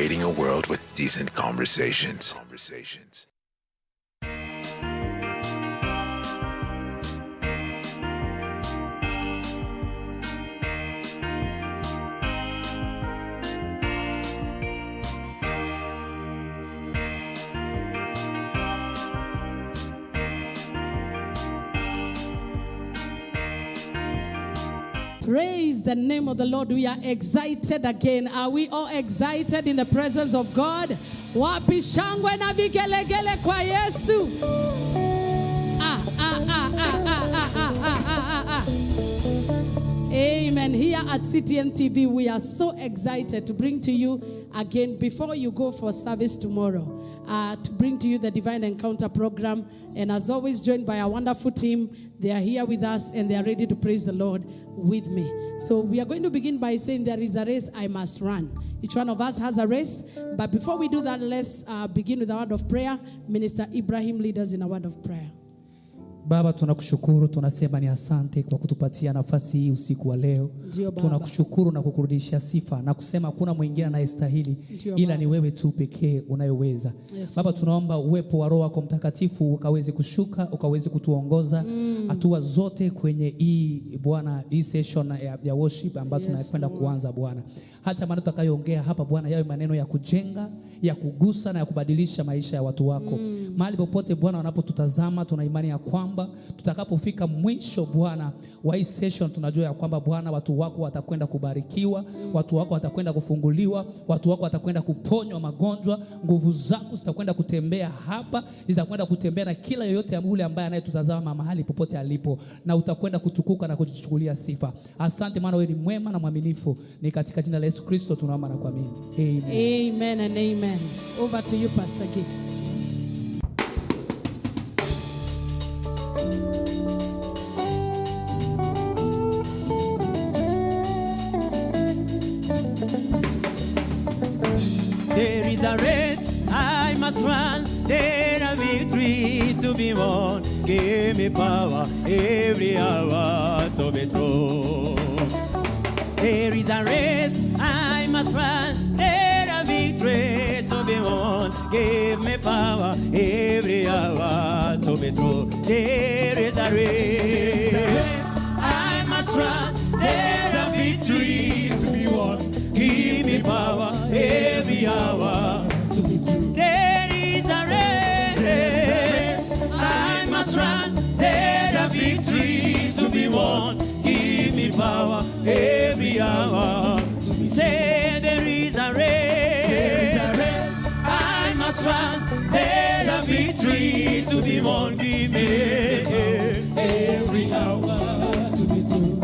creating a world with decent conversations. Praise the name of the Lord. We are excited again. Are we all excited in the presence of God? Wapi shangwe na vigelegele kwa Yesu. Amen. Here at CTN TV, we are so excited to bring to you again, before you go for service tomorrow, to bring to you the Divine Encounter program. And as always, joined by a wonderful team. They are here with us and they are ready to praise the Lord with me. So we are going to begin by saying there is a race I must run. Each one of us has a race. But before we do that, let's begin with a word of prayer. Minister Ibrahim, lead us in a word of prayer. Baba, tunakushukuru, tunasema ni asante kwa kutupatia nafasi hii usiku wa leo. Tunakushukuru na kukurudishia sifa na kusema kuna mwingine anayestahili ila ni wewe tu pekee unayoweza. Yes, Baba, tunaomba uwepo wa Roho wako Mtakatifu ukaweze kushuka, ukaweze kutuongoza hatua zote kwenye hii Bwana, hii session ya worship ambayo tunakwenda kuanza Bwana. Hata maneno tutakayoongea hapa Bwana yawe maneno ya kujenga, ya kugusa na ya kubadilisha maisha ya watu wako. Mahali popote Bwana wanapotutazama, tuna imani ya kwamba tutakapofika mwisho Bwana wa hii session, tunajua ya kwamba Bwana watu wako watakwenda kubarikiwa, watu wako watakwenda kufunguliwa, watu wako watakwenda kuponywa magonjwa, nguvu zako zitakwenda kutembea hapa, zitakwenda kutembea na kila yoyote yule ambaye anayetutazama mahali popote alipo, na utakwenda kutukuka na kujichukulia sifa. Asante maana wewe ni mwema na mwaminifu. Ni katika jina la Yesu Kristo tunaomba na kuamini. Amen. Amen and amen. Over to you, Pastor G. There is a race I must run, there a victory to be won. Give me power every hour to be true. There is a race I must run, there a victory to be won. Give me power every hour to be true. There is a race I must run, there's a victory to be won. Give me power every hour to be true. There is a race I must run, there's a victory to be won. Give me power every hour to be. Say there is a race I must run, there's a victory to be won. Give me every hour to be true.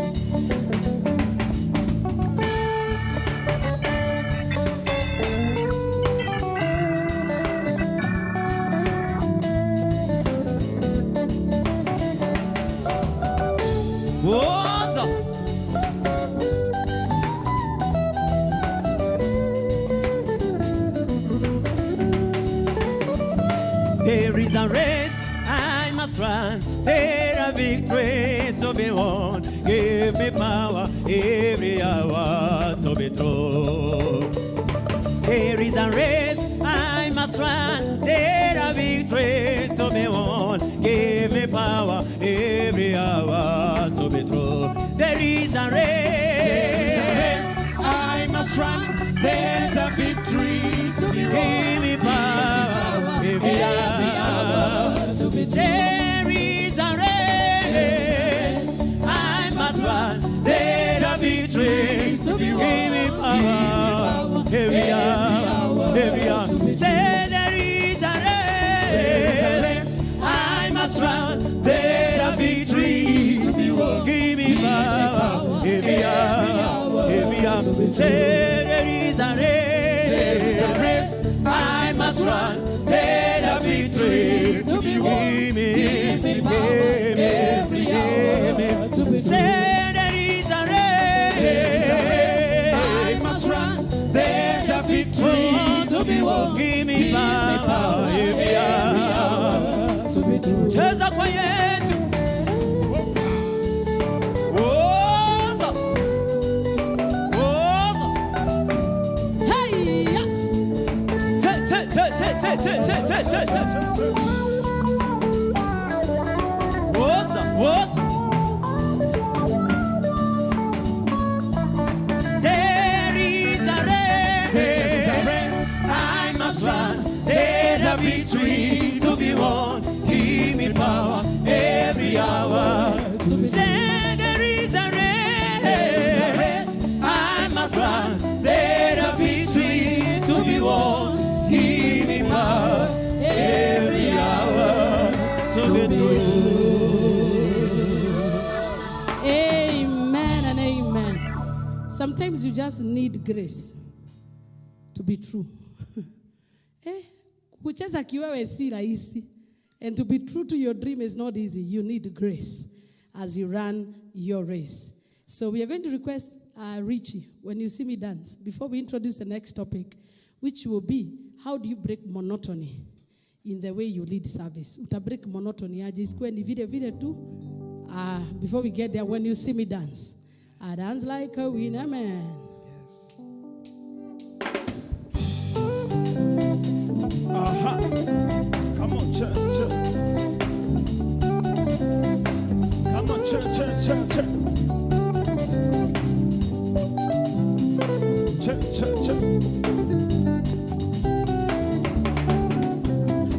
There is a race I must run, there a victory to be won. Give me power every hour to be true. There is a race I must run, there a victory to be won. Give me power every hour to be true. There is a race I must run, there's a victory to be won. Give me power every hour to be true. There is a race I must run, there's a victory to be won. Give me power every hour, every hour. Say there is a race I must run, there's a victory to be won. Give me power every hour, every hour. Say there is a race I must run, there's a victory to be won. Give me power every hour to be. Say there is a race I must run, there's a victory to be won. Give me power every hour to be true. Cheza kwa Yesu. There is a race I must run. There's a victory to be won. Give me power every hour. Say there is a race I must run. There's a victory to be won. Give me power every hour to be true. Amen and amen. Sometimes you just need grace to be true. Kucheza kiwewe si rahisi. And to be true to your dream is not easy. You need grace as you run your race. So we are going to request Richie, when you see me dance, before we introduce the next topic, which will be, how do you break monotony in the way you lead service? Uta break monotony aje isikue ni vile vile tu. Before we get there, when you see me dance, I dance like a winner man. Come on, church. Come on, church.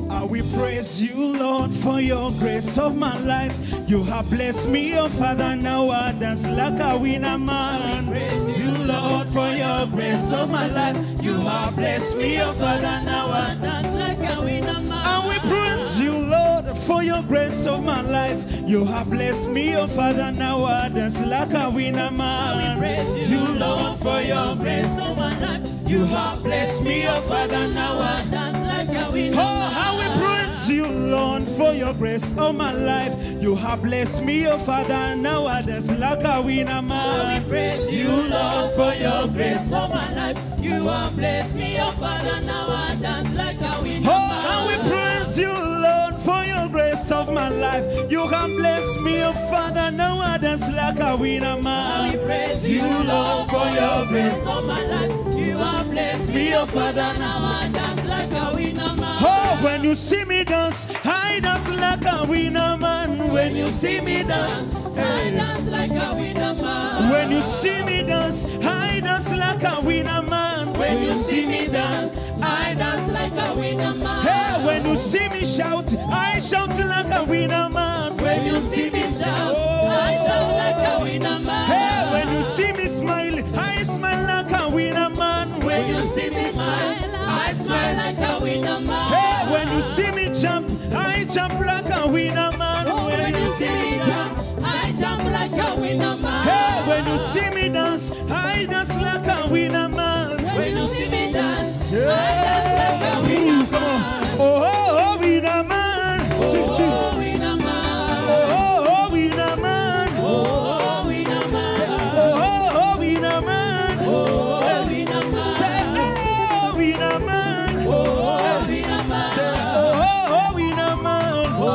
I will praise you, Lord, for your grace of my life. You have blessed me, oh Father, now I dance like a winner man. Praise you, Lord, for your grace of my life. You have blessed me, oh Father, now I dance like a winner man. I will praise you, Lord, for your grace of my life. You have blessed me, oh Father, now I dance like a winner man. Praise you, Lord, for your grace of my life. You have blessed me, oh Father, now I dance like a winner man. Oh, I will praise you, Lord, for your grace of my life. You have blessed me, oh Father, now I dance like a winner man. I will praise you, Lord, for your grace of my life. You have blessed me, oh Father, now I dance like a winner man. Oh, I will praise you, Lord, for your grace of my life. You have blessed me, oh Father, now I dance like a winner man. I will praise you, Lord, for your grace of my life. You have blessed me, oh Father, now I dance like a winner man. Oh, when you see me dance, I dance like a winner man. When you see me dance, I dance like a winner man. When you see me dance, I dance like a winner man. When you see me dance, I dance like a winner man. Hey, when you see me shout, I shout like a winner man. When you see me shout, I shout like a winner man. Hey, when you see me smile, I smile like a winner man. When you see me smile, I smile like a winner man. Hey, when you see me jump, I jump like a winner man. When you see me jump, I jump like a winner man. Hey, when you see me dance, I dance like a winner man. When you see me dance, I dance like a winner man. Oh, winner man. Oh, winner man. Oh, winner man. Oh, winner man. Oh, winner man. Oh, winner man. Say, oh, winner man. Oh, winner man. Say, oh, winner man. Oh,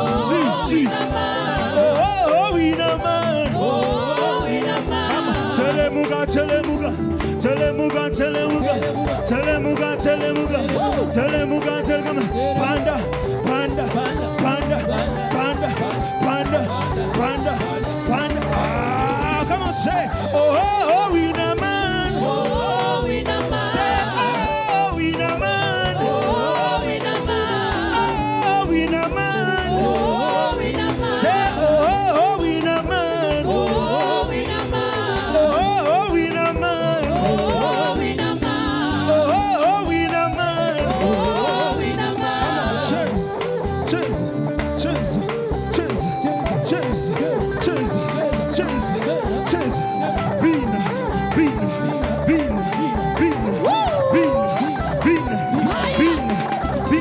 winner man. Oh, winner man. Oh, winner man. Telemuga, telemuga. Telemuga, telemuga, telemuga, telemuga, telemuga, telemuga, panda, panda, panda, panda, panda, panda, panda. Ah, come on, say, oh, winner man, oh, winner man, say, oh, winner man, oh, winner man, oh, winner man, oh, winner man, say, oh, winner man, oh, winner man, oh, winner man. Oh, winner man. Oh, winner man. Oh, winner man. Chase. Bean.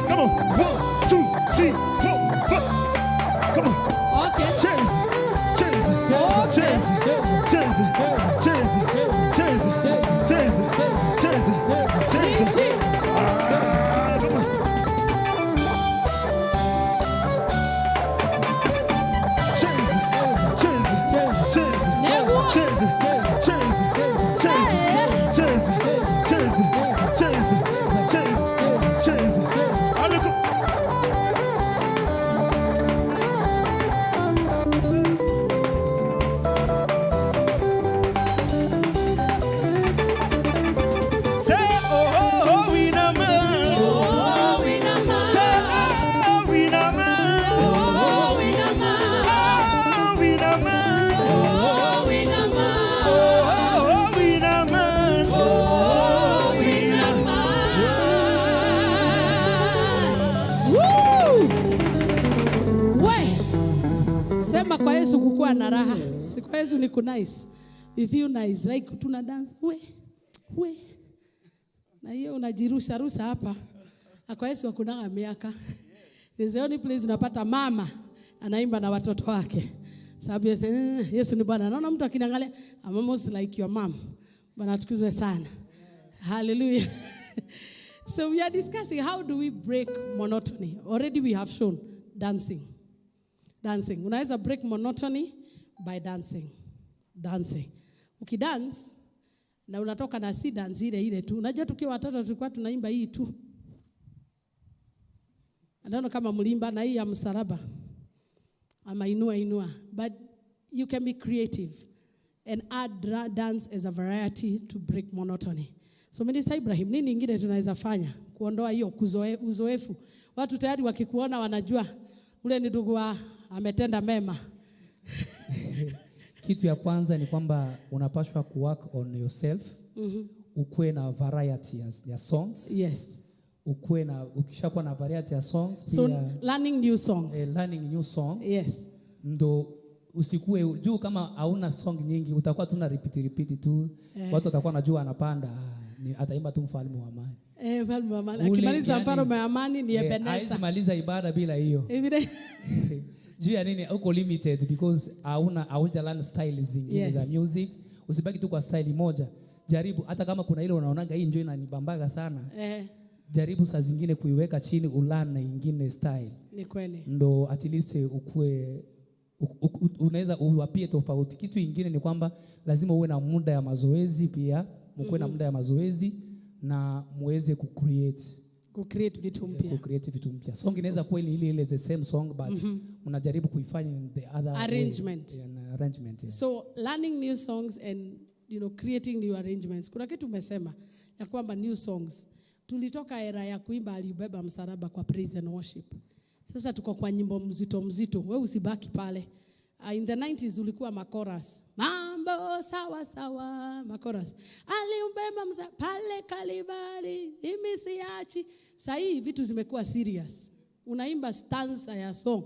Come on. 1, 2, 3, 4. Come on. Okay. Chase. Richie. Come on. Sema kwa Yesu kukua na raha. Si kwa Yesu ni nice. We feel nice like tuna dance. We. Na hiyo unajirusha rusa hapa. Kwa Yesu hakuna miaka. There's the only place unapata mama anaimba na watoto wake. Sababu Yesu ni Bwana. Naona mtu akiniangalia, I'm almost like your mom. Bwana atukuzwe sana. Hallelujah. So we are discussing how do we break monotony. Already we have shown dancing. Unaweza break monotony by dancing. Ukidance na unatoka na si dance ile tu. Unajua tukiwa watoto tulikuwa tunaimba hii tu. Anaona kama mlimba na hii ya msalaba. Ama inua. But you can be creative and add dance as a variety to break monotony. So Minister Ibrahim, nini ingine tunaweza fanya kuondoa hiyo uzoefu? Watu tayari wakikuona wanajua ule ni ndugu ametenda mema. Kitu ya kwanza ni kwamba unapaswa kuwork on yourself. Ukue na variety ya songs. Yes. Ukishakuwa na variety ya songs. So learning new songs. Yes. Ndo usikue juu kama hauna song nyingi utakuwa tuna repeat tu. Watu watakuwa najua anapanda ataimba tu mfalme wa amani. Mfalme wa amani. Akimaliza mfalme wa amani ni Ebeneza. Haisimaliza ibada bila hiyo. Juu ya nini uko limited because hauja learn style zingine za music. Usibaki tu kwa style moja. Jaribu hata kama kuna ile unaonaga hii njoo inanibambaga sana. Jaribu saa zingine kuiweka chini ulearn na nyingine style. Ni kweli. Ndo at least ukue unaweza uwapie tofauti. Kitu kingine ni kwamba lazima uwe na muda ya mazoezi pia. Mkuwe na muda ya mazoezi na muweze kucreate vitu mpya. Song inaweza kuwa ile the same song but mnajaribu kuifanya in the other arrangement. Yeah. So learning new songs and creating new arrangements. Kuna kitu umesema ya kwamba new songs. Tulitoka era ya kuimba alibeba msalaba kwa praise and worship. Sasa tuko kwa nyimbo mzito. Wewe usibaki pale. In the 90s ulikuwa makoras. Mambo sawa makoras. Aliumbeba pale Kalibali, imisiachi. Sasa hii vitu zimekuwa serious. Unaimba stanza ya song.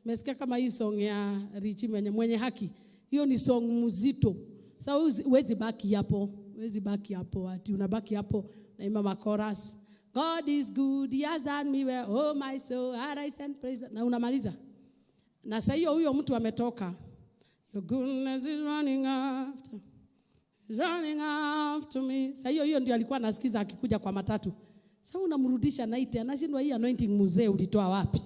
Umesikia kama hii song ya Richi mwenye haki. Hiyo ni song mzito. Sasa huwezi baki hapo. Ati unabaki hapo naimba makoras. God is good, he has done me well. Oh my soul, arise and praise. Na unamaliza. Na sasa huyo mtu ametoka. Your goodness is running after me. Sasa hiyo ndio alikuwa anasikiza akikuja kwa matatu. Sasa unamrudisha night, anashindwa hii anointing mzee ulitoa wapi?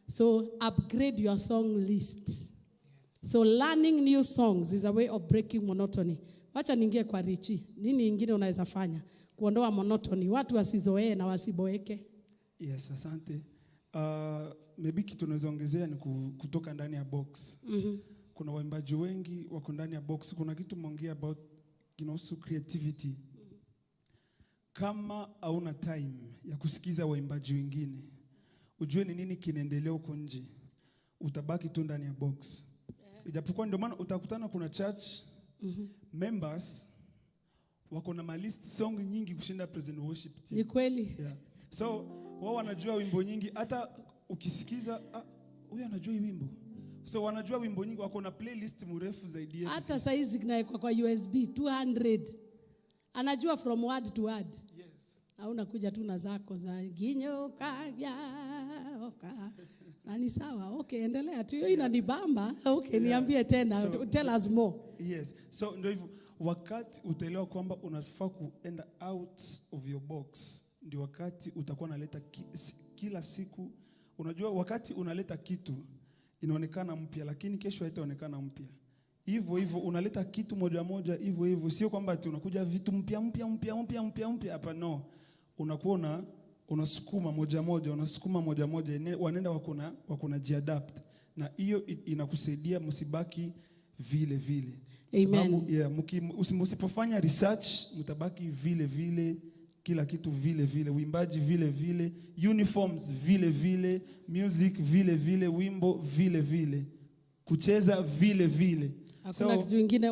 So upgrade your song list. So learning new songs is a way of breaking monotony. Wacha niingie kwa Richi. Nini ingine unaweza fanya kuondoa monotony? Watu wasizoee na wasiboeke. Yes, asante. Maybe kitu tunaweza ongezea ni kutoka ndani ya box. Kuna waimbaji wengi wako ndani ya box. Kuna kitu mwongea about creativity. Kama hauna time ya kusikiza waimbaji wengine, ujue ni nini kinaendelea huko nje, utabaki tu ndani ya box. Ijapokuwa ndio maana utakutana kuna church members wako na list song nyingi kushinda present worship team. Ni kweli. Yeah. So wao wanajua wimbo nyingi, hata ukisikiza huyu anajua hii wimbo. So wanajua wimbo nyingi, wako na playlist mrefu zaidi yetu. Hata size inaekwa kwa USB 200. Anajua from word to word. Yes. Au unakuja tu na zako za ginyoka oka. Na ni sawa. Okay, endelea tu. Hiyo inanibamba. Okay, niambie tena. So, tell us more. Yes. So ndio hivyo, wakati utaelewa kwamba unafaa kuenda out of your box, ndio wakati utakuwa unaleta kila siku. Unajua wakati unaleta kitu inaonekana mpya, lakini kesho haitaonekana mpya. Hivyo unaleta kitu moja hivyo. Sio kwamba ati unakuja vitu mpya hapa, no. Unakuwa unasukuma moja, wanaenda wako jiadapt. Na hiyo inakusaidia msibaki vile. Amen. Sababu msipofanya research mtabaki vile, kila kitu vile, uimbaji vile, uniforms vile, music vile, wimbo vile, kucheza vile. Hakuna kitu kingine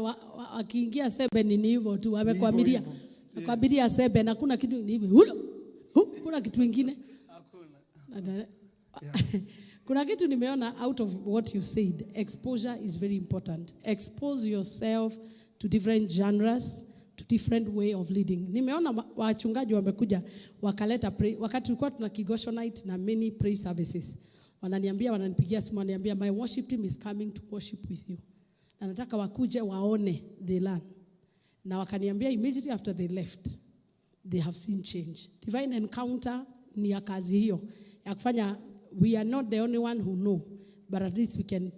akiingia sebe ni hivyo tu, amekwamilia. Akwamilia sebe na hakuna kitu ni hivyo. Kuna kitu kingine. Hakuna. Kuna kitu nimeona out of what you said. Exposure is very important. Expose yourself to different genres, to different way of leading. Nimeona wachungaji wamekuja wakaleta wakati tulikuwa tuna Kigosho night na many praise services. Wananipigia simu wananiambia my worship team is coming to worship with you. Na nataka wakuje waone they learn. Na wakaniambia immediately after they left they have seen change. Divine encounter ni ya kazi hiyo. Ya kufanya we are not the only one who know, but at least we can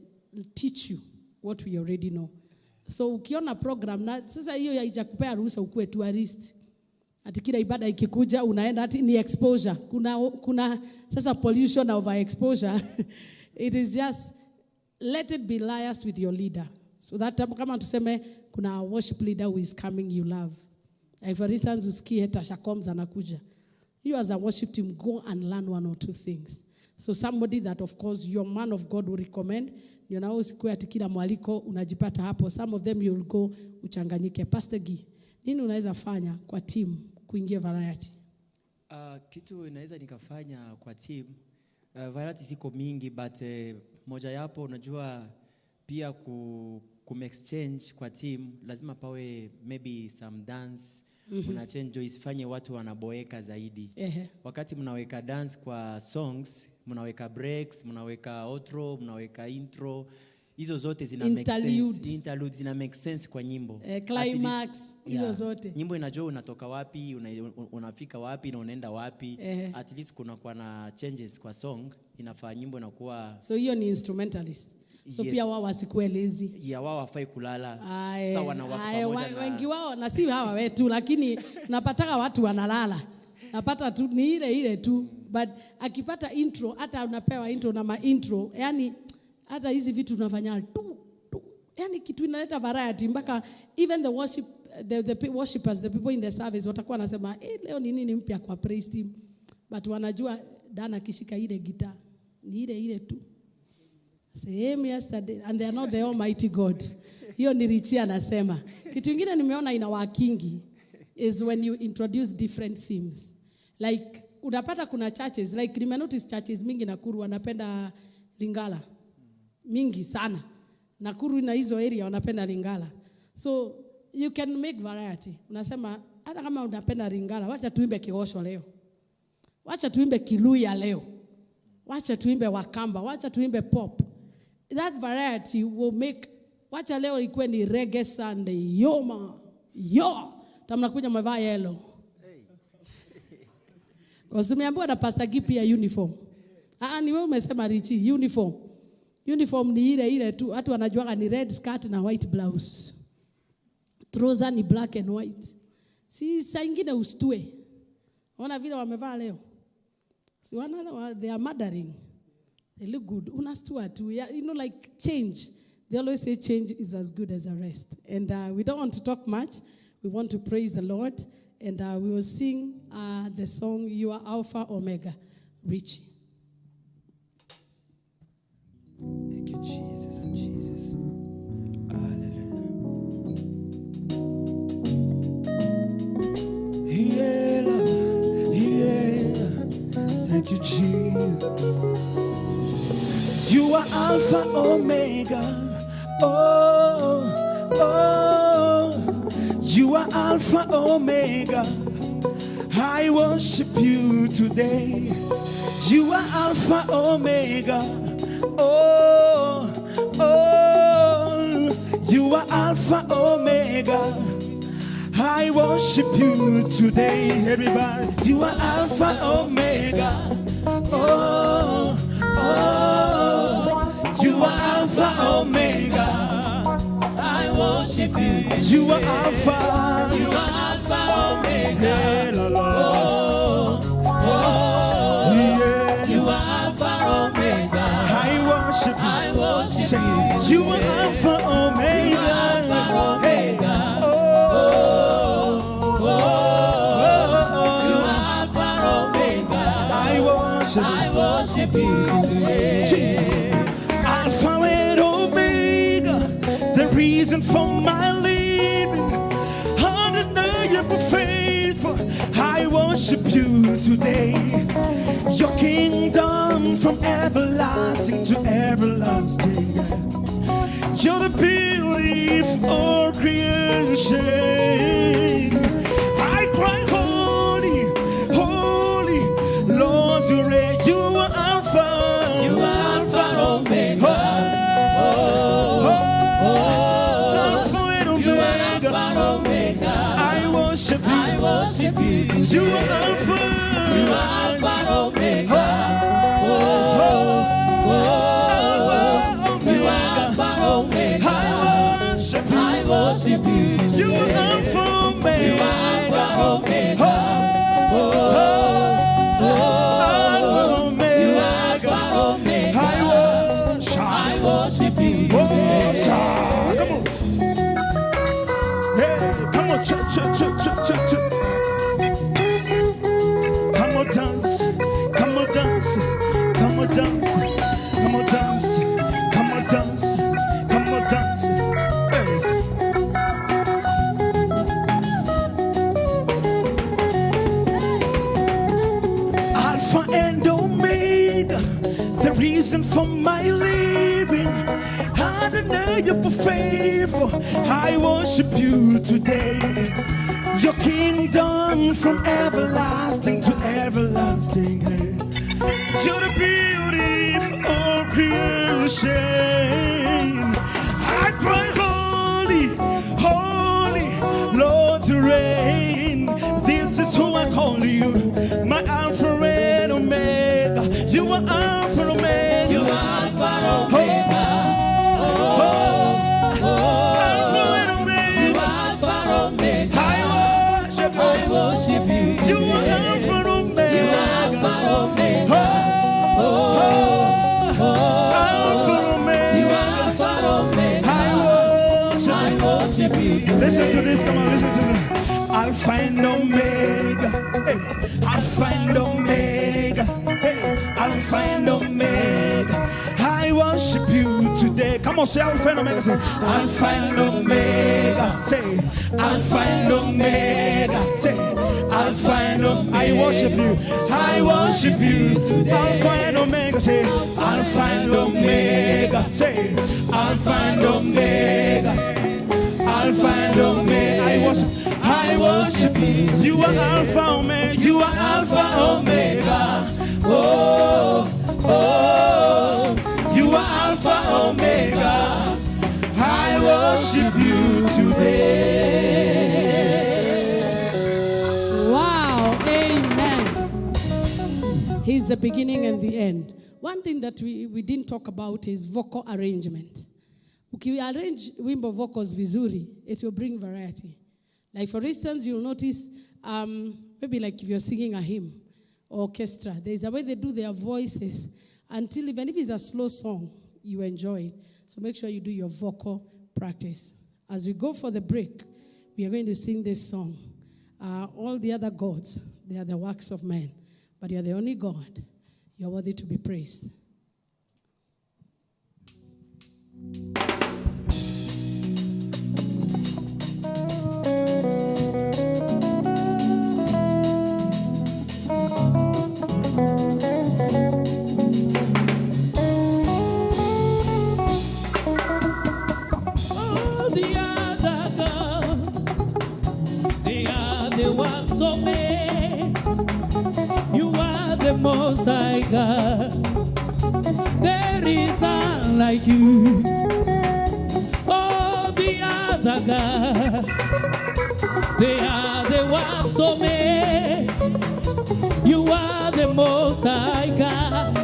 teach you what we already know. So ukiona program na sasa hiyo haijakupea ruhusa ukue tourist. Ati kila ibada ikikuja unaenda ati ni exposure. Kuna sasa pollution over exposure. It is just let it be liars with your leader. So that kama tuseme kuna worship leader who is coming you love. Like for instance usikie Tasha Combs anakuja. You as a worship team go and learn one or two things. So somebody that of course your man of God will recommend. Ndio nao usikue ati kila mwaliko unajipata hapo. Some of them you'll go uchanganyike. Pastor Guy, nini unaweza fanya kwa team kuingia variety? Kitu inaweza nikafanya kwa team, variety siko mingi but moja yapo unajua pia exchange kwa team lazima pawe maybe some dance. Una change ndio isifanye watu wanaboeka zaidi. Wakati mnaweka dance kwa songs, mnaweka breaks, mnaweka outro, mnaweka intro, hizo zote zina make sense. Interlude zina make sense kwa nyimbo. Climax hizo zote. Nyimbo inajua unatoka wapi, unafika wapi na unaenda wapi. At least kuna kwa na changes kwa song, inafaa nyimbo inakuwa. So hiyo ni instrumentalist. So yes. Pia wao wasikuwe lazy. Yeah, wao hawafai kulala. Sawa na watu pamoja. Wengi wao na si hawa wetu lakini unapataka watu wanalala. Napata tu ni ile tu, but akipata intro hata unapewa intro na ma intro, yani hata hizi vitu tunafanya tu yani kitu inaleta variety mpaka even the worship the worshipers, the people in the service watakuwa nasema leo ni nini mpya kwa praise team, but wanajua Dana kishika ile gitaa ni ile tu same yesterday and they are not the almighty God. Hiyo ni Richie anasema. Kitu kingine nimeona ina wakingi is when you introduce different themes. Like unapata kuna churches like nimenotice churches mingi Nakuru wanapenda Lingala. Mingi sana. Nakuru na hizo area wanapenda Lingala. So you can make variety. Unasema hata kama unapenda Lingala, wacha tuimbe Kigosho leo. Wacha tuimbe Kiluya leo. Wacha tuimbe Wakamba, wacha tuimbe pop. That variety will make wacha leo ikuwe ni reggae Sunday. Yo. Tamnakuja mavaa yellow. Kwa sababu tumeambiwa na Pastor Gipi ya uniform. Ni wewe umesema Richie uniform. Uniform ni ile tu. Watu wanajuaga ni red skirt na white blouse. Trouser ni black and white. Si saa nyingine ustue. Ona vile wamevaa leo. Si wana they are murdering. They look good. Unastua tu. You know like change. They always say change is as good as a rest. And we don't want to talk much. We want to praise the Lord. And we will sing the song, You Are Alpha Omega, Richie. Thank you, Jesus. Jesus. Hallelujah. Yeah, Lord. Yeah. Thank you, Jesus. You are Alpha Omega. You are Alpha Omega. I worship you today. You are Alpha Omega. You are Alpha Omega. I worship you today. Everybody, you are Alpha Omega. You are Alpha Omega. I worship you. You are Alpha. You are Alpha Omega. Yeah. You are Alpha Omega. I worship you. I worship you. You are Alpha Omega. You are Alpha Omega. You are Alpha Omega. I worship you today. Alpha and Omega, the reason for my living. Hallelujah, be faithful. I worship you today. Your kingdom from everlasting to everlasting. You're the beauty of all creation. I cry, holy, holy, Lord, you reign. You are Alpha. You are Alpha Omega. Alpha and Omega. You are Alpha Omega. I worship you. I worship you. You are Alpha. You are Alpha Omega. You are Alpha Omega. I worship you. You are Alpha Omega. You are Alpha Omega. You are Alpha Omega. I worship you. Come on. Hey, come on, church. Come on, dance. Come on, dance. Come on, dance. Come on, dance. Come on, dance. Come on, dance. Hey. Alpha and Omega, the reason for my living. I don't know your favor. I worship you today. Your kingdom from everlasting to everlasting. You're the beauty of all creation. I cry, holy, holy, Lord, to reign. This is who I call you, my Alpha and Omega. You are Alpha and Omega. You are Alpha Omega. Alpha and Omega. You are Alpha Omega. I worship you. I worship you. You are Alpha and Omega. You are Alpha Omega. Alpha and Omega. You are Alpha Omega. I worship you. Listen to this, come on, listen to this. Alpha and Omega. Hey. Alpha and Omega. Hey. Alpha and Omega. I worship you today. Come on, say Alpha and Omega. Say Alpha and Omega. Say Alpha and Omega. Say Alpha and Omega. I worship you. I worship you today. Alpha and Omega. Say Alpha and Omega. Say Alpha and Omega. Alpha and Omega. I worship you. You are Alpha Omega. You are Alpha Omega. Oh, oh. You are Alpha Omega. I worship you today. Wow, amen. He's the beginning and the end. One thing that we didn't talk about is vocal arrangement. Ukiarrange wimbo vocals vizuri, it will bring variety. Like for instance, you'll notice, maybe like if you're singing a hymn or orchestra, there's a way they do their voices until even if it's a slow song, you enjoy it. So make sure you do your vocal practice. As we go for the break, we are going to sing this song. All the other gods, they are the works of men, but you are the only God. You are worthy to be praised. Most High God, there is none like you. Oh, the other God, they are the ones of me. You are the Most High God,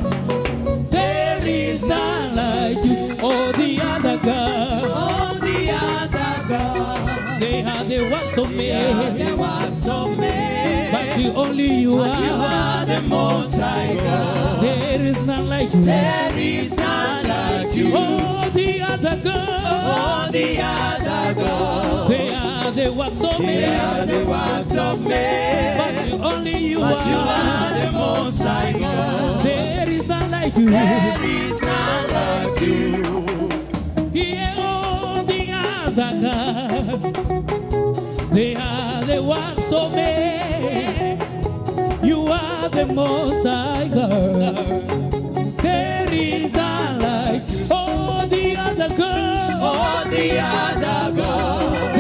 there is none like you. Oh, the other God, Oh, the other God, they are the ones of me. they are the works of men. But you only you But you are. are the Most High God. There is none like you. There is none like you. Oh, the other God. Oh, the other God. They are the works of They men. are the works of men. But only you But you are. are the Most High God. There is none like you. There is none like you. Yeah, oh, the other God. They are the works of men. You You are the Most High God. There is none like you. All the other gods, All the other gods,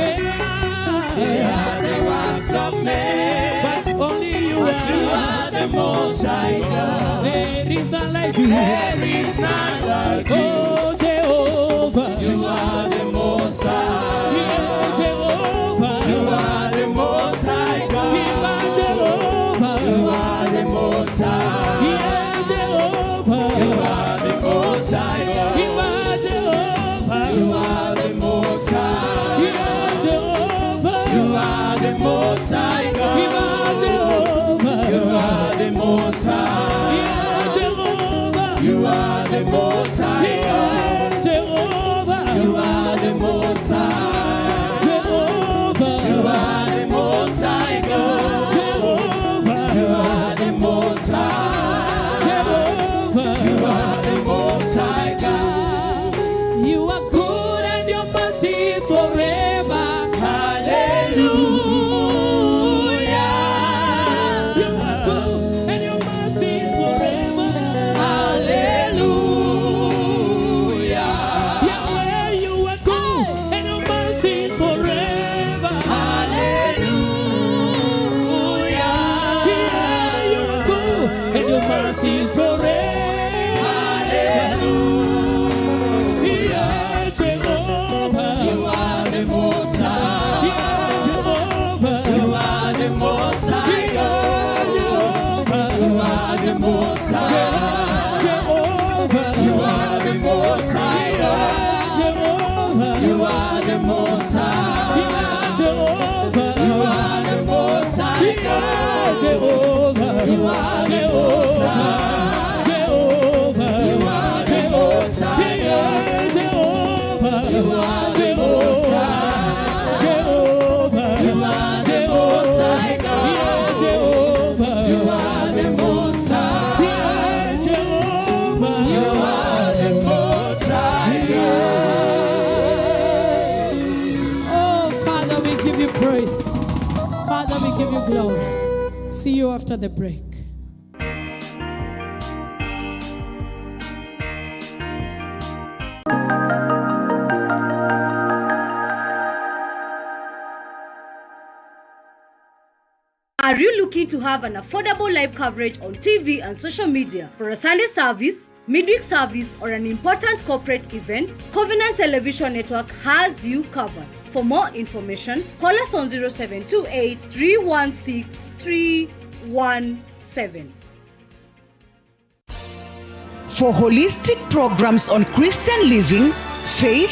they are the works of men. but only you But you are the Most High God. There is none like you. There is none like you. Oh Jehovah, You are the Most High. yeah, Jehovah, You are the Most High God. yeah, Jehovah, You are the Most High. yeah, Jehovah, You are the Most High God. yeah, Jehovah, You are the Most High. yeah, Jehovah, You are the Most High God. yeah, Jehovah, You are the Most High. yeah, Jehovah, You are the Most High God. yeah, Jehovah, You are the Most High. Jehovah, You are the Most High God. Jehovah, You are the Most High. Jehovah, You are the Most High God. You are good and your mercy is forever. Hallelujah. you are good and your mercy is forever. Hallelujah. Yahweh, you are good and your mercy is forever. Hallelujah. Yeah, you are good and your mercy is forever. Yeah, Jehovah, You are the Most High. yeah, Jehovah, You are the Most High God. Jehovah, You are the Most High. Jehovah, You are the Most High God. Jehovah, You are the Most High. Jehovah, You are the Most High God. Jehovah, You are the Most High. Jehovah, You are the Most High God. Jehovah, You are the Most High. Jehovah, You are the Most High God. Jehovah, You are the Most High. Jehovah, You are the Most High God. Oh, Father, we give you praise. Father, we give you glory. See you after the break. Are you looking to have an affordable live coverage on TV and social media for a Sunday service, midweek service, or an important corporate event? Covenant Television Network has you covered. For more information, call us on 0728 316 317. For holistic programs on Christian living, faith,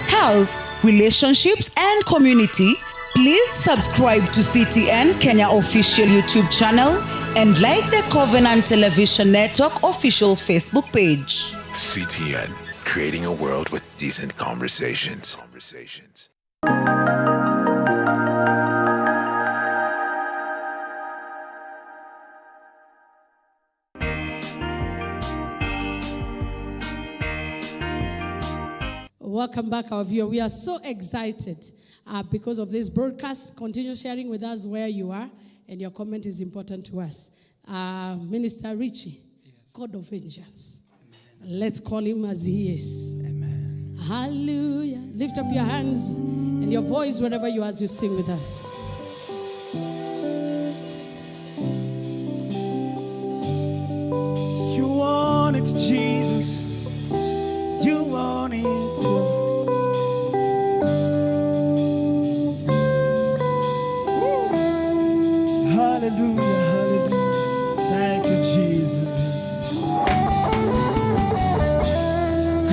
health, relationships, and community, please subscribe to CTN Kenya official YouTube channel and like the Covenant Television Network official Facebook page. CTN, creating a world with decent conversations. Welcome back, our viewer. We are so excited because of this broadcast. Continue sharing with us where you are, and your comment is important to us. Minister Richie, God of vengeance. Amen. Let's call him as he is. Amen. Hallelujah. Lift up your hands and your voice wherever you are as you sing with us. You want it, Jesus. You want it. Hallelujah, hallelujah. Thank you, Jesus.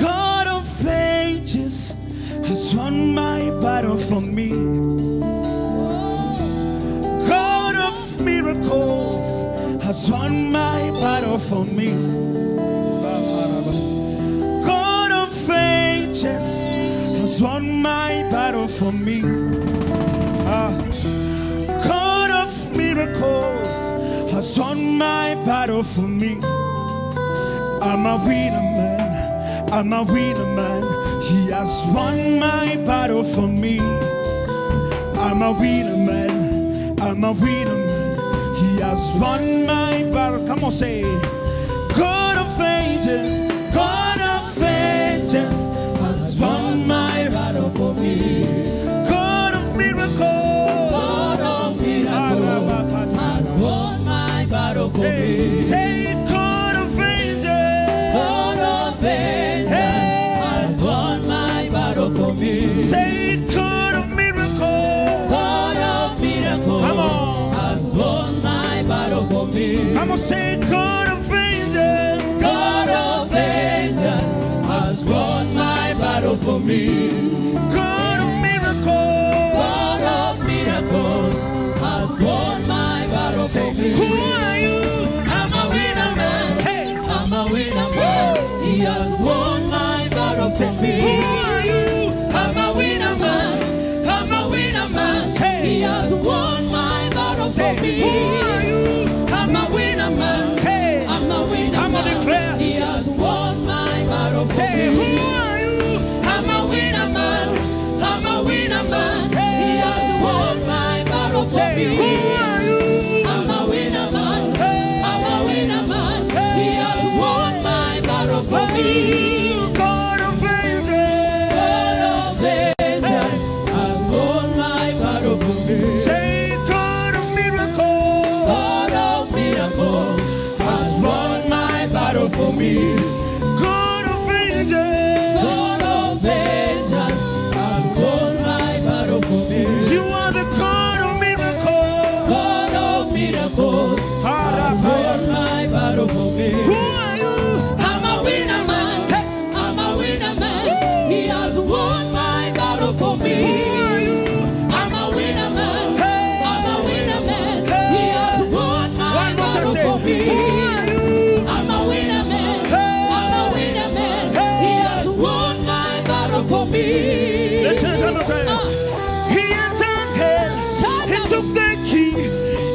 God of ages has won my battle for me. God of miracles has won my battle for me. God of ages has won my battle for me. God of miracles has won my battle for me. I'm a winner man, I'm a winner man. He has won my battle for me. I'm a winner man, I'm a winner man. He has won my battle. Come on, say, God of vengeance, God of vengeance has won my battle for me. God of miracles, God of miracles has won my battle for me. Say, God of vengeance, God of vengeance has won my battle for me. Say, God of miracles, God of miracles, come on, has won my battle for me. Come on, say, God of vengeance, God of vengeance has won my battle for me. God of miracles, God of miracles has won my battle for me. Who are you? I'm a winner man. Say, I'm a winner man. He has won my battle for me. Who are you? I'm a winner man. I'm a winner man. Say, he has won my battle for me. Who are you? I'm a winner man. Say, I'm a winner man. Declare. He has won my battle for me. Who are you? I'm a winner man. I'm a winner man. He has won my battle for me. Who are you? I'm a winner man. I'm a winner man. He has won my battle for me. God of vengeance, God of vengeance has won my battle for me. Say, God of miracles, God of miracles has won my battle for me. God of vengeance, God of vengeance has won my battle for me. You are the God of miracles, God of miracles has won my battle for me. Who are you? I'm a winner man. I'm a winner man. He has won my battle for me. Who are you? I'm a winner man. I'm a winner man. He has won my battle for me. Who are you? I'm a winner man. I'm a winner man. He has won my battle for me. Listen, he entered hell. He took the key.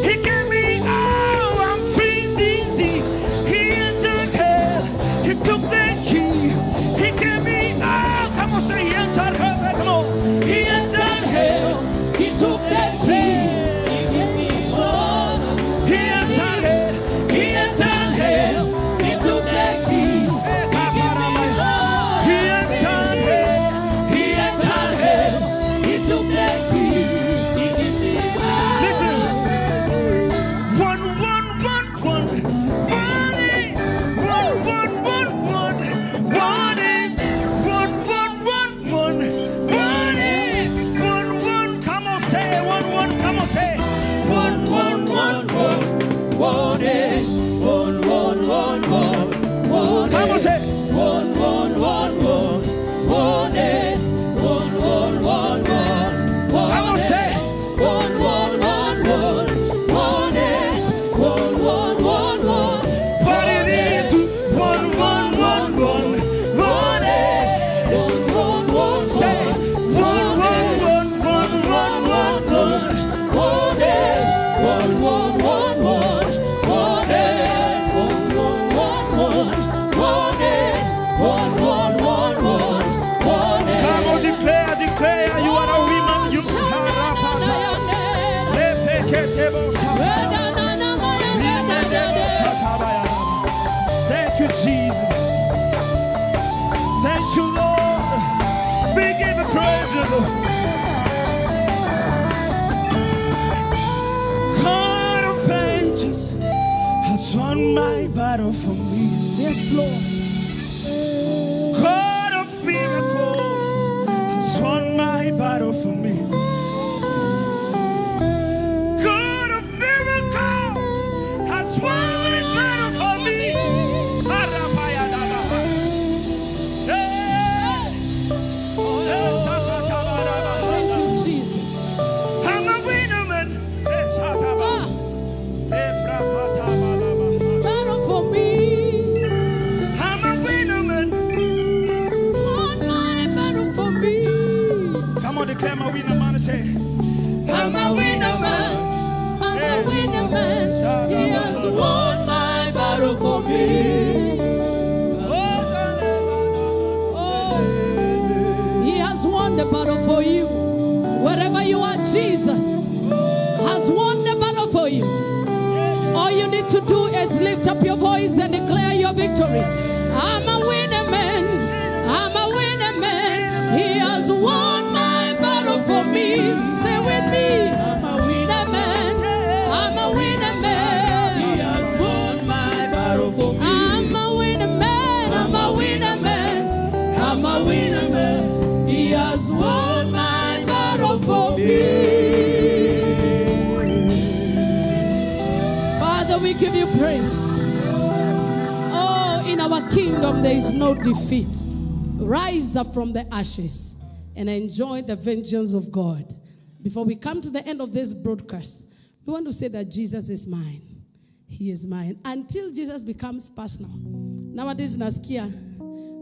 He gave me all. I'm free indeed. He entered hell. He took the key. He gave me all. Come on, say he entered hell. Come on. He entered hell. He took the key. He gave me all. He entered hell. He entered hell. He took the key. He gave me all. He entered hell. He entered hell. He took the key. He gave me all. Listen. 1, 1, 1, 1. 1, 8. 1, 1, 1, 1. 1, 8. 1, 1, 1, 1. 1, 8. 1, 1. Come on, say 1, 1. Come on, say 1, 1, 1, 1. 1, 8. 1, 1, 1, 1. 1, come on, say 1, 1, 1, 1. 1, 8. 1, 1, 1, 1. Come on, say 1, 1, 1, 1. 1, 8. 1, 1, 1, 1. Put it into 1, 1, 1, 1. 1, 8. 1, 1, 1, say 1, 1, 1, 1, 1, 1, 1. 1, 8. 1, 1, 1, 1. 1, 8. 1, 1, 1, 1. 1, 8. 1, 1, 1, 1. 1, 8. Come on, declare, declare, you are a woman. You are Thank you, Jesus. Thank you, Lord. We give you praise, Lord. God of vengeance has won my battle for me. Yes, Lord. God of miracles has won my battle for me. God of miracles has won my battle for me. Thank you, Jesus. I'm a winner man. Battle for me. I'm a winner man. Won my battle for me. Come on, declare my winner man and say, I'm a winner man. I'm a winner man. He has won my battle for me. Oh, he has won the battle for you. Wherever you are, Jesus has won the battle for you. guys lift up your voice and declare your victory. I'm a winner man. I'm a winner man. He has won my battle for me. Say with me. I'm a winner man. I'm a winner man. He has won my battle for me. I'm a winner man. I'm a winner man. I'm a winner man. He has won my battle for me. Father, we give you praise. Oh, in our kingdom there is no defeat. Rise up from the ashes and enjoy the vengeance of God. Before we come to the end of this broadcast, we want to say that Jesus is mine. He is mine. Until Jesus becomes personal. Nowadays, nasikia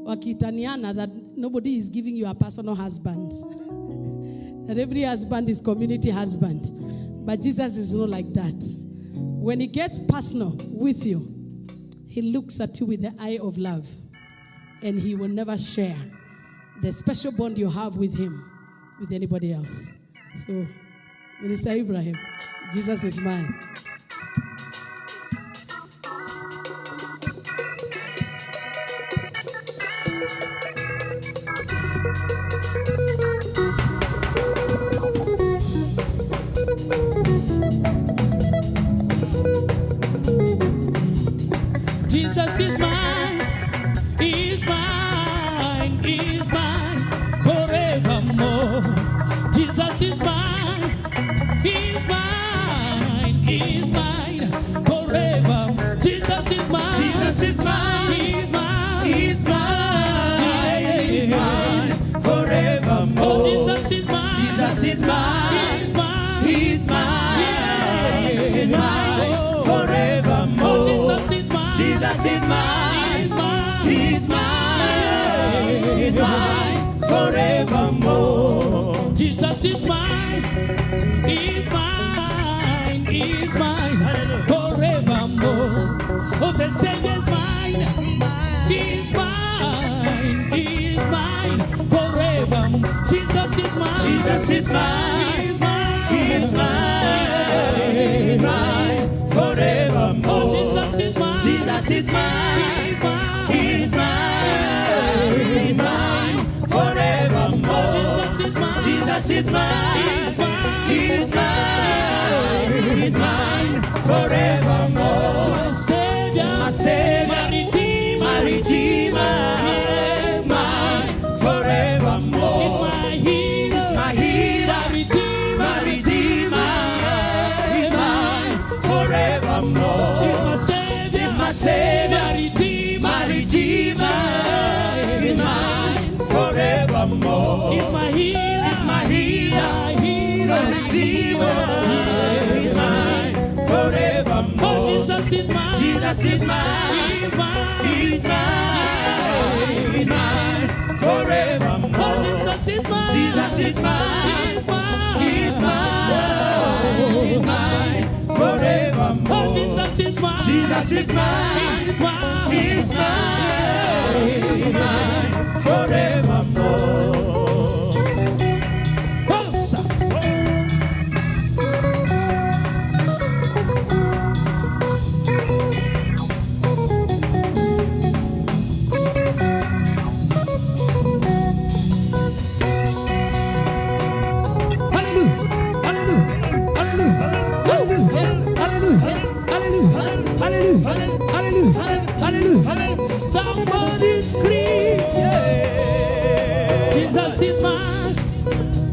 wakitaniana that nobody is giving you a personal husband. That every husband is community husband. But Jesus is not like that. When he gets personal with you, he looks at you with the eye of love. And he will never share the special bond you have with him with anybody else. So, Minister Ibrahim, Jesus is mine. Jesus is mine, He's mine, He's mine forevermore. Jesus is mine, He's mine, He's mine forever. Jesus is mine, Jesus is mine. He's mine, He's mine. He's mine forevermore. Oh, Jesus is mine, Jesus is mine. He's mine, He's mine. He's mine forevermore. oh, Jesus is mine, Jesus is mine. He's mine, He's mine. He's mine forevermore. Jesus is mine, He's mine, He's mine forevermore. Oh, the Savior's mine, He's mine, He's mine forever. Jesus is mine, Jesus is mine. He's mine, He's mine. He's mine forevermore. oh, Jesus is mine, Jesus is mine. He's mine, He's mine. He's mine forevermore. oh, Jesus is mine, Jesus is mine. He's mine, He's mine. He's mine forevermore. my Savior, My Savior, my Redeemer, my Redeemer, mine forevermore. He's my healer, My healer, my Redeemer, my Redeemer, mine forevermore. He's my Savior, He's my Savior, my Redeemer, my Redeemer, mine forevermore. He's my healer, He's my healer, my healer, my Redeemer, mine forevermore. oh, Jesus is mine, Jesus is mine. He's mine, He's mine. He's mine forevermore. oh, Jesus is mine, Jesus is mine. He's mine, He's mine. He's mine forevermore. oh, Jesus is mine, Jesus is mine. He's mine, He's mine. He's mine forevermore. oh, sir. Somebody scream, yeah. Jesus is mine,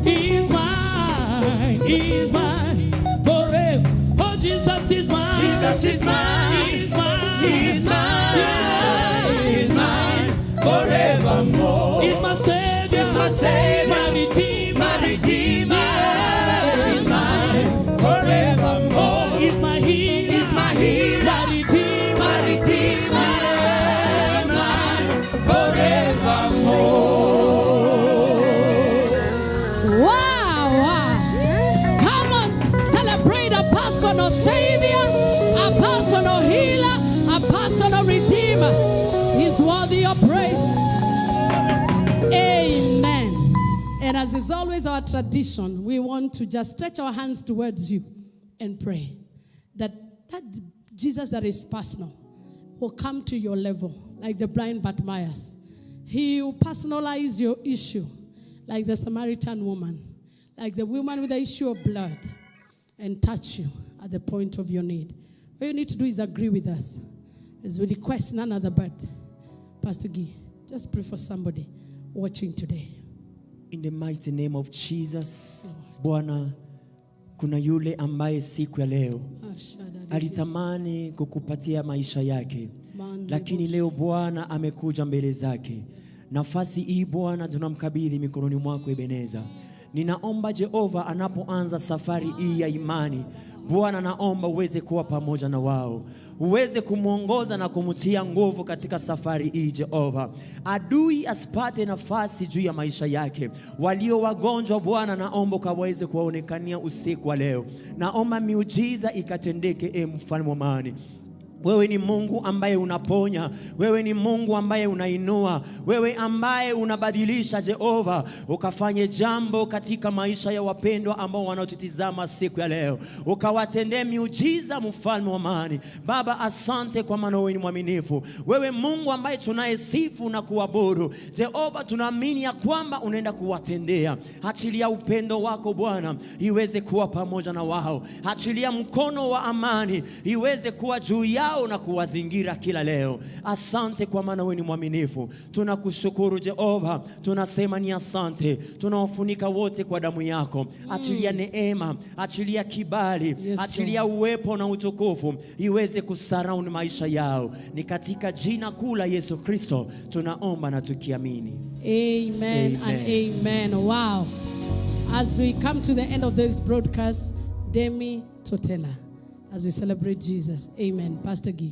He's mine, He's mine forever. Oh, Jesus is mine, Jesus is mine. He's mine, He's mine. He's mine forevermore. He's my Savior, He's my Savior, my Redeemer, my Redeemer, mine forevermore. oh, He's my healer, He's my healer, my Redeemer, my Redeemer, mine forevermore. Wow, wow. Come on, celebrate a personal Savior, a personal healer, a personal Redeemer. He's worthy of praise. Amen. And as is always our tradition, we want to just stretch our hands towards you and pray that Jesus that is personal will come to your level, like the blind Bartimaeus. He will personalize your issue, like the Samaritan woman, like the woman with the issue of blood, and touch you at the point of your need. What you need to do is agree with us, as we request none other but Pastor Guy. Just pray for somebody watching today. In the mighty name of Jesus, Bwana, kuna yule ambaye siku ya leo alitamani kukupatia maisha yake, lakini leo Bwana amekuja mbele zake. Nafasi hii Bwana tunamkabidhi mikononi mwako Ebeneza. Ninaomba Jehova, anapoanza safari hii ya imani, Bwana naomba uweze kuwa pamoja na wao, uweze kumuongoza na kumutia nguvu katika safari hii Jehova. Adui asipate nafasi juu ya maisha yake. Walio wagonjwa Bwana naomba kaweze kuwaonekania usiku wa leo. Naomba miujiza ikatendeke mfalme wa amani. Wewe ni Mungu ambaye unaponya, wewe ni Mungu ambaye unainua, wewe ambaye unabadilisha Jehova, ukafanye jambo katika maisha ya wapendwa ambao wanaotutizama siku ya leo. Ukawatendee miujiza mfalme wa amani. Baba, asante kwa maana wewe ni mwaminifu. Wewe Mungu ambaye tunayesifu na kuabudu. Jehova, tunaamini ya kwamba unaenda kuwatendea. Achilia upendo wako Bwana iweze kuwa pamoja na wao. Achilia mkono wa amani iweze kuwa juu yao na kuwazingira kila leo. Asante kwa maana wewe ni mwaminifu. Tunakushukuru Jehova, tunasema ni asante. Tunawafunika wote kwa damu yako. Achilia neema, achilia kibali, achilia uwepo na utukufu iweze kusurround maisha yao. Ni katika jina kuu la Yesu Kristo tunaomba na tukiamini. Amen and amen. Wow. As we come to the end of this broadcast, Demi Totela, as we celebrate Jesus. Amen. Pastor Guy.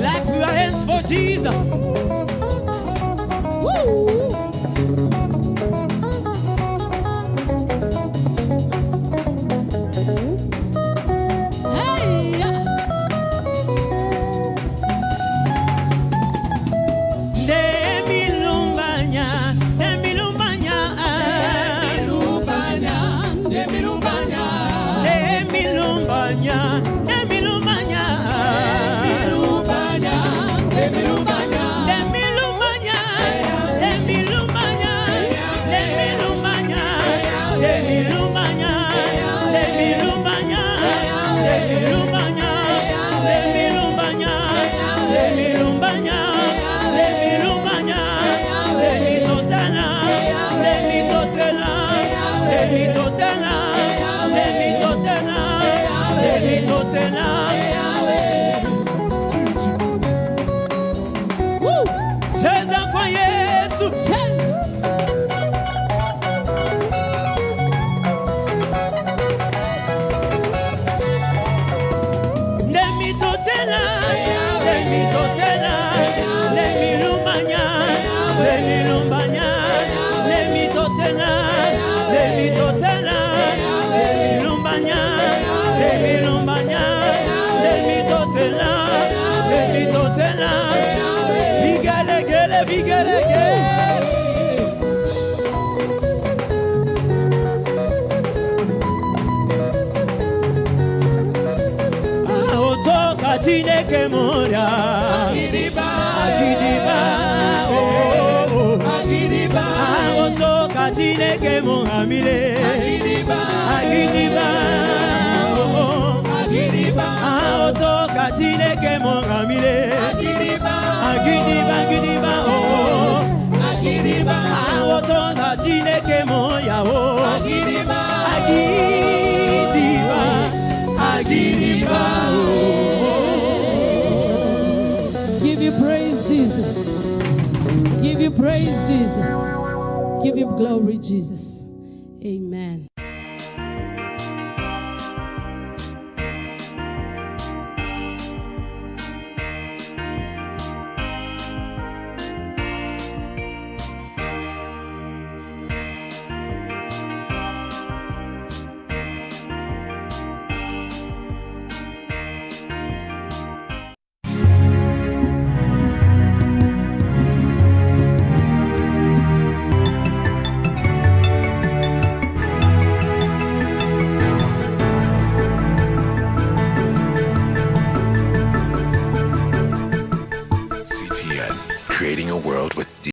Like your hands for Jesus. Chineke mora Agidiba oh Agidiba Otoka Chineke mohamile Agidiba oh Agidiba Awoto katile ke mongamile. Agidiba. Agidiba oh. Agidiba. Awoto katile ke moyawo. Agidiba. Agidiba oh. Give you praise, Jesus. Give you praise, Jesus. Give you glory, Jesus. Amen.